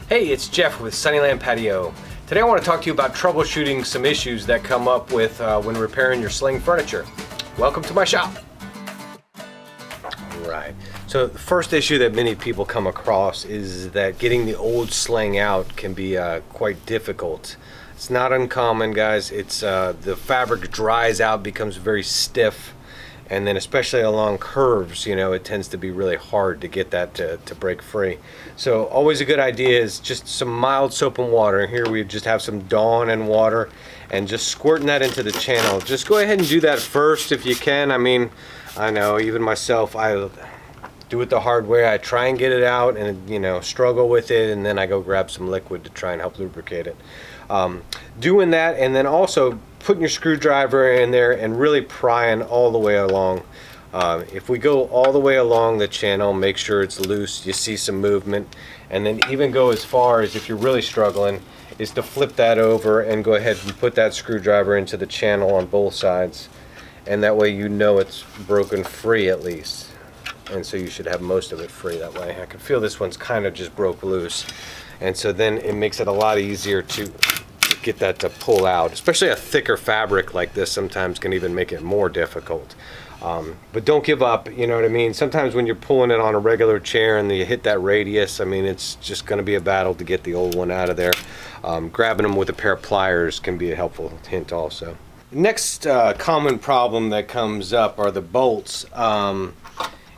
Hey, it's Jeff with Sunnyland Patio. Today I want to talk to you about troubleshooting some issues that come up with when repairing your Sling furniture. Welcome to my shop. Right. So the first issue that many people come across is that getting the old Sling out can be quite difficult. It's not uncommon, guys. It's the fabric dries out, becomes very stiff, and then especially along curves, you know, it tends to be really hard to get that to break free. So always a good idea is just some mild soap and water. Here we just have some Dawn and water and just squirting that into the channel. Just go ahead and do that first if you can. I mean, I know even myself, I do it the hard way. I try and get it out and, you know, struggle with it, and then I go grab some liquid to try and help lubricate it. Doing that, and then also putting your screwdriver in there and really prying all the way along. If we go all the way along the channel, make sure it's loose, you see some movement, and then even go as far as, if you're really struggling, is to flip that over and go ahead and put that screwdriver into the channel on both sides, and that way you know it's broken free at least. And so you should have most of it free that way. I can feel this one's kind of just broke loose, and so then it makes it a lot easier to get that to pull out. Especially a thicker fabric like this sometimes can even make it more difficult. But don't give up, you know what I mean? Sometimes when you're pulling it on a regular chair and you hit that radius, I mean, it's just going to be a battle to get the old one out of there. Grabbing them with a pair of pliers can be a helpful hint also. Next common problem that comes up are the bolts.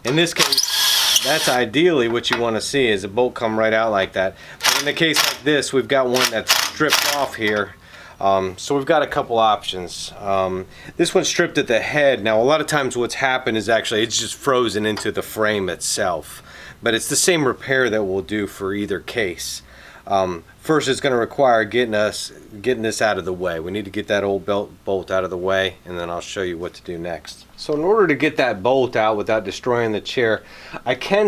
In this case, that's ideally what you want to see, is a bolt come right out like that. But in a case like this, we've got one that's stripped off here. So we've got a couple options. This one's stripped at the head. Now a lot of times what's happened is actually it's just frozen into the frame itself. But it's the same repair that we'll do for either case. First, it's going to require getting this out of the way. We need to get that old bolt out of the way, and then I'll show you what to do next. So in order to get that bolt out without destroying the chair,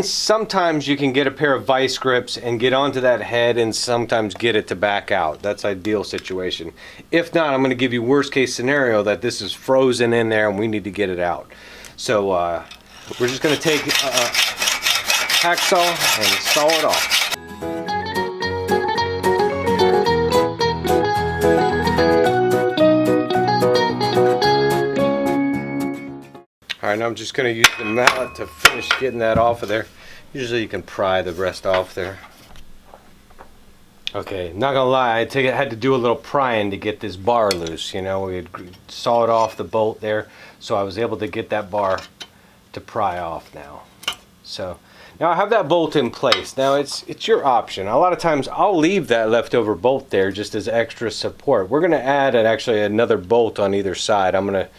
sometimes you can get a pair of vice grips and get onto that head and sometimes get it to back out. That's ideal situation. If not, I'm going to give you worst case scenario that this is frozen in there and we need to get it out. So we're just going to take a hacksaw and saw it off. Alright, now I'm just going to use the mallet to finish getting that off of there. Usually you can pry the rest off there. Okay, not gonna lie, I had to do a little prying to get this bar loose. You know, we had sawed off the bolt there, so I was able to get that bar to pry off now. So now I have that bolt in place. Now it's your option. A lot of times I'll leave that leftover bolt there just as extra support. We're going to add actually another bolt on either side. I'm going to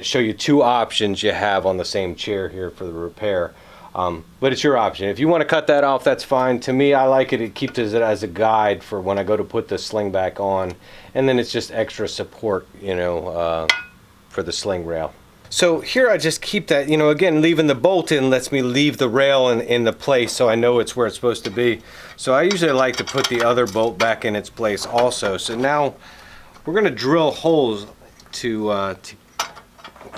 show you two options you have on the same chair here for the repair. But it's your option. If you want to cut that off, that's fine. To me, I like it. It keeps it as a guide for when I go to put the Sling back on. And then it's just extra support, you know, for the Sling rail. So here I just keep that, you know, again, leaving the bolt in lets me leave the rail in the place so I know it's where it's supposed to be. So I usually like to put the other bolt back in its place also. So now we're going to drill holes to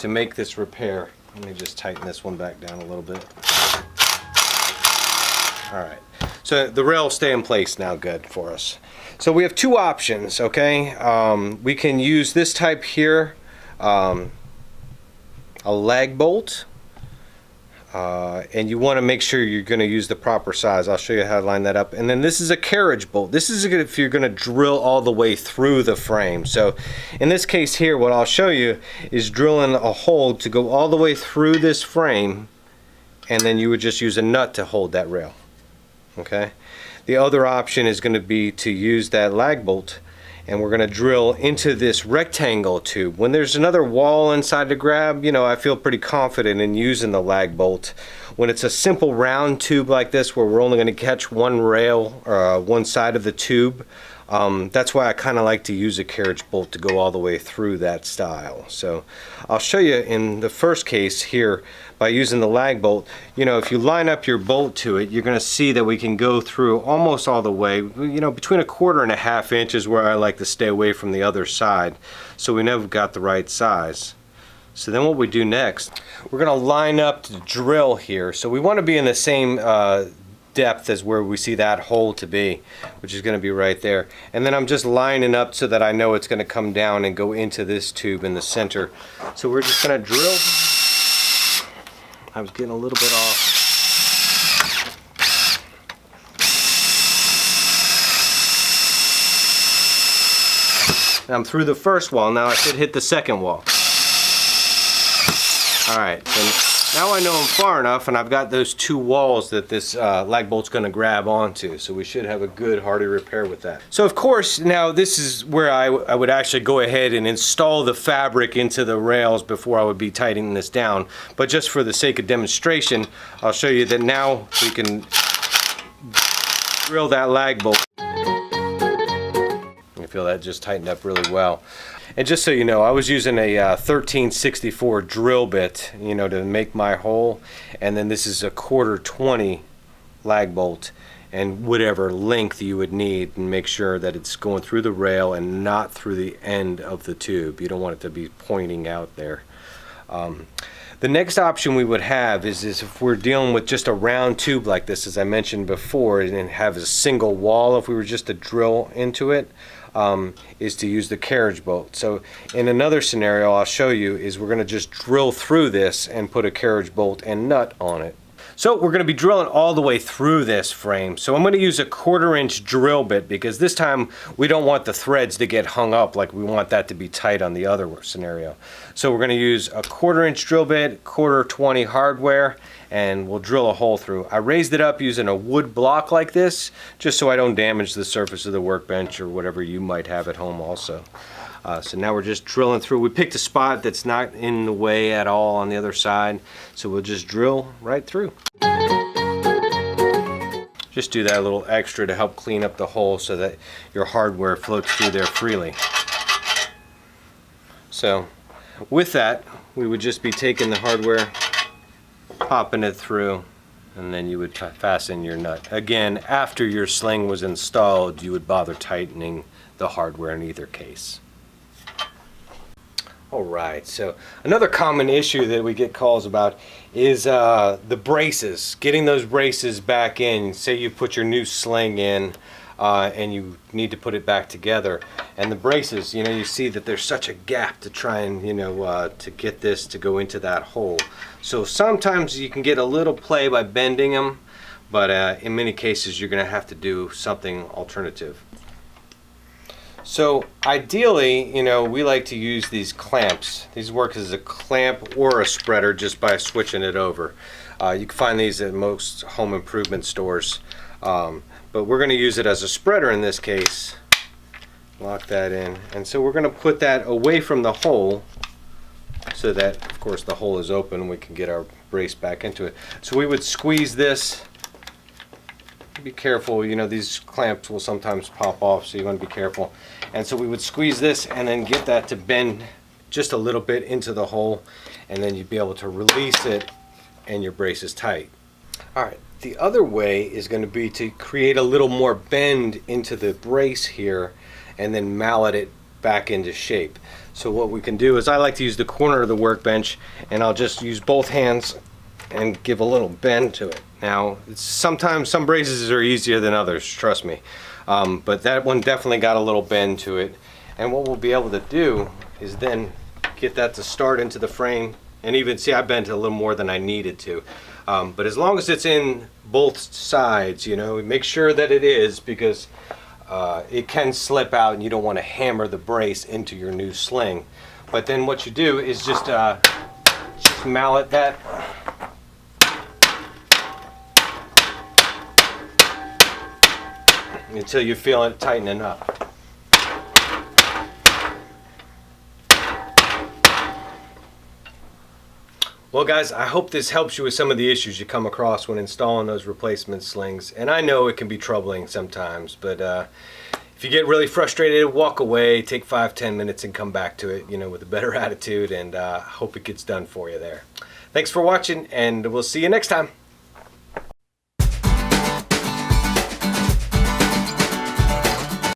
make this repair. Let me just tighten this one back down a little bit. Alright, so the rail will stay in place now good for us. So we have two options, okay? We can use this type here, a lag bolt, and you want to make sure you're going to use the proper size. I'll show you how to line that up. And then this is a carriage bolt. This is if you're going to drill all the way through the frame. So in this case here, what I'll show you is drilling a hole to go all the way through this frame, and then you would just use a nut to hold that rail. Okay. The other option is going to be to use that lag bolt, and we're going to drill into this rectangle tube. When there's another wall inside to grab, you know, I feel pretty confident in using the lag bolt. When it's a simple round tube like this where we're only going to catch one rail or one side of the tube, that's why I kind of like to use a carriage bolt to go all the way through that style. So I'll show you in the first case here by using the lag bolt. You know, if you line up your bolt to it, you're going to see that we can go through almost all the way. You know, between 1/4 and 1/2 inches where I like to stay away from the other side, so we know we've got the right size. So then what we do next, we're going to line up the drill here. So we want to be in the same depth as where we see that hole to be, which is going to be right there. And then I'm just lining up so that I know it's going to come down and go into this tube in the center. So we're just going to drill. I was getting a little bit off. I'm through the first wall. Now I should hit the second wall. Alright, so now I know I'm far enough, and I've got those two walls that this lag bolt's going to grab onto, so we should have a good hardy repair with that. So of course, now this is where I would actually go ahead and install the fabric into the rails before I would be tightening this down. But just for the sake of demonstration, I'll show you that now we can drill that lag bolt. I feel that just tightened up really well. And just so you know, I was using a 1364 drill bit, you know, to make my hole, and then this is a 1/4-20 lag bolt, and whatever length you would need, and make sure that it's going through the rail and not through the end of the tube. You don't want it to be pointing out there. The next option we would have is if we're dealing with just a round tube like this, as I mentioned before, and have a single wall, if we were just to drill into it, is to use the carriage bolt. So in another scenario I'll show you is we're going to just drill through this and put a carriage bolt and nut on it. So we're going to be drilling all the way through this frame. So I'm going to use a 1/4-inch drill bit because this time we don't want the threads to get hung up like we want that to be tight on the other scenario. So we're going to use a 1/4-inch drill bit, 1/4-20 hardware, and we'll drill a hole through. I raised it up using a wood block like this just so I don't damage the surface of the workbench or whatever you might have at home also. So now we're just drilling through. We picked a spot that's not in the way at all on the other side, so we'll just drill right through. Just do that a little extra to help clean up the hole so that your hardware floats through there freely. So with that, we would just be taking the hardware, popping it through, and then you would fasten your nut. Again, after your sling was installed, you would bother tightening the hardware in either case. Alright, so another common issue that we get calls about is the braces. Getting those braces back in. Say you put your new sling in and you need to put it back together. And the braces, you know, you see that there's such a gap to try and, you know, to get this to go into that hole. So sometimes you can get a little play by bending them, but in many cases you're going to have to do something alternative. So ideally, you know, we like to use these clamps. These work as a clamp or a spreader just by switching it over. You can find these at most home improvement stores. But we're going to use it as a spreader in this case. Lock that in. And so we're going to put that away from the hole so that, of course, the hole is open and we can get our brace back into it. So we would squeeze this. Be careful, you know, these clamps will sometimes pop off, so you want to be careful. And so we would squeeze this and then get that to bend just a little bit into the hole, and then you'd be able to release it and your brace is tight. Alright, the other way is going to be to create a little more bend into the brace here and then mallet it back into shape. So what we can do is, I like to use the corner of the workbench, and I'll just use both hands and give a little bend to it. Now, sometimes some braces are easier than others, trust me. But that one definitely got a little bend to it. And what we'll be able to do is then get that to start into the frame. And even, see, I bent a little more than I needed to. But as long as it's in both sides, you know, make sure that it is, because it can slip out and you don't want to hammer the brace into your new sling. But then what you do is just mallet that. Until you feel it tightening up. Well guys, I hope this helps you with some of the issues you come across when installing those replacement slings. And I know it can be troubling sometimes, but if you get really frustrated, walk away, take 5-10 minutes and come back to it, you know, with a better attitude, and hope it gets done for you there. Thanks for watching, and we'll see you next time.